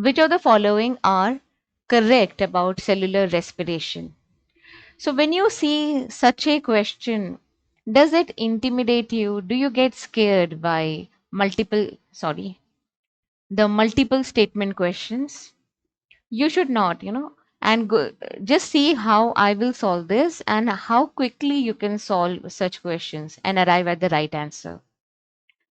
Which of the following are correct about cellular respiration? So when you see such a question, does it intimidate you? Do you get scared by the multiple statement questions? You should not, and just see how I will solve this and how quickly you can solve such questions and arrive at the right answer.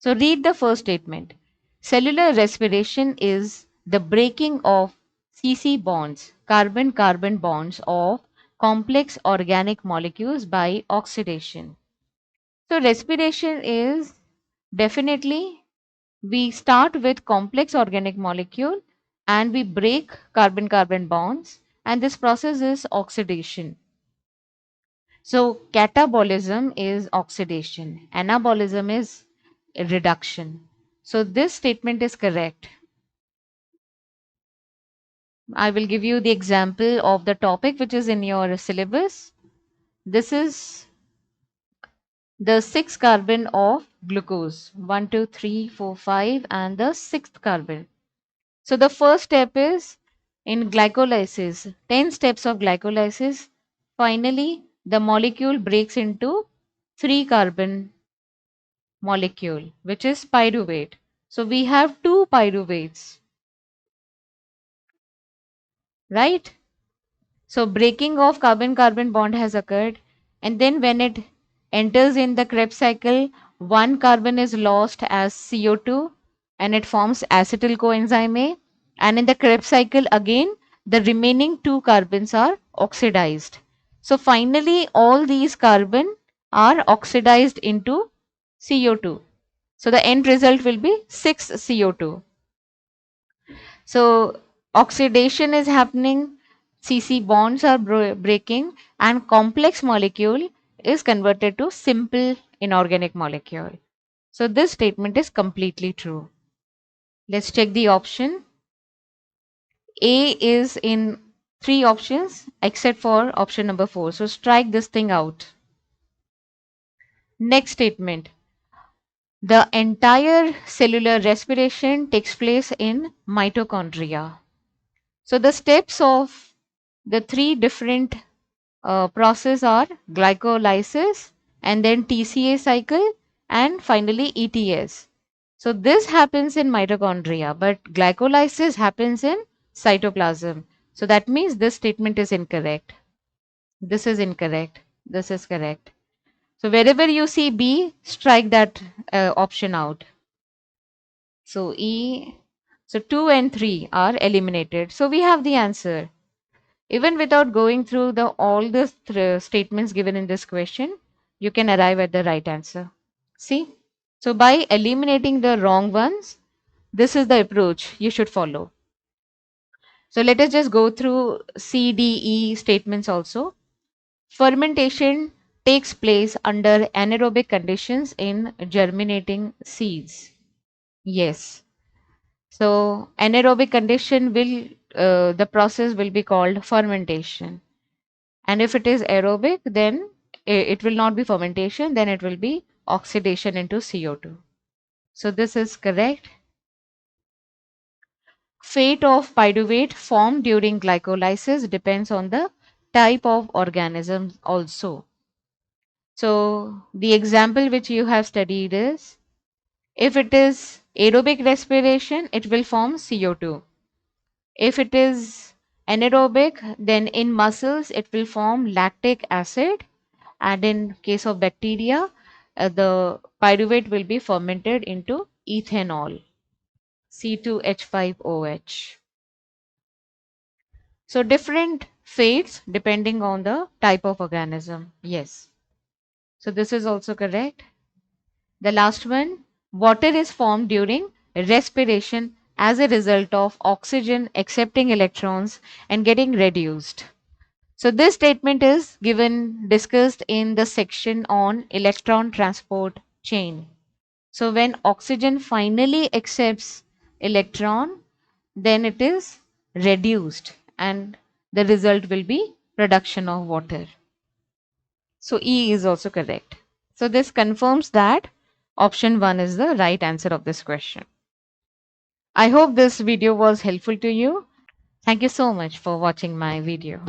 So read the first statement. Cellular respiration is the breaking of CC bonds, carbon-carbon bonds of complex organic molecules by oxidation. So respiration is definitely we start with complex organic molecule and we break carbon-carbon bonds, and this process is oxidation. So catabolism is oxidation, anabolism is reduction. So this statement is correct. I will give you the example of the topic which is in your syllabus. This is the 6th carbon of glucose, 1, 2, 3, 4, 5, and the 6th carbon. So the first step is in glycolysis, 10 steps of glycolysis. Finally, the molecule breaks into 3 carbon molecule, which is pyruvate. So we have 2 pyruvates, right? So breaking of carbon-carbon bond has occurred, and then when it enters in the Krebs cycle, one carbon is lost as CO2 and it forms acetyl coenzyme A. And in the Krebs cycle again, the remaining 2 carbons are oxidized. So finally, all these carbon are oxidized into CO2. So the end result will be 6 CO2. So oxidation is happening, CC bonds are breaking, and complex molecule is converted to simple inorganic molecule. So this statement is completely true. Let's check the option. A is in 3 options except for option number 4. So strike this thing out. Next statement. The entire cellular respiration takes place in mitochondria. So the steps of the 3 different process are glycolysis and then TCA cycle and finally ETS. So this happens in mitochondria, but glycolysis happens in cytoplasm. So that means this statement is incorrect. This is incorrect. This is correct. So wherever you see B, strike that option out. So so 2 and 3 are eliminated. So we have the answer. Even without going through all the statements given in this question, you can arrive at the right answer. See? So by eliminating the wrong ones, this is the approach you should follow. So let us just go through C, D, E statements also. Fermentation takes place under anaerobic conditions in germinating seeds. Yes. So anaerobic condition will, the process will be called fermentation. And if it is aerobic, then it will not be fermentation, then it will be oxidation into CO2. So this is correct. Fate of pyruvate formed during glycolysis depends on the type of organism also. So the example which you have studied is, if it is aerobic respiration, it will form CO2. If it is anaerobic, then in muscles, it will form lactic acid. And in case of bacteria, the pyruvate will be fermented into ethanol, C2H5OH. So different fates depending on the type of organism. Yes. So this is also correct. The last one, water is formed during respiration as a result of oxygen accepting electrons and getting reduced. So this statement is discussed in the section on electron transport chain. So when oxygen finally accepts electron, then it is reduced and the result will be production of water. So E is also correct. So this confirms that option 1 is the right answer of this question. I hope this video was helpful to you. Thank you so much for watching my video.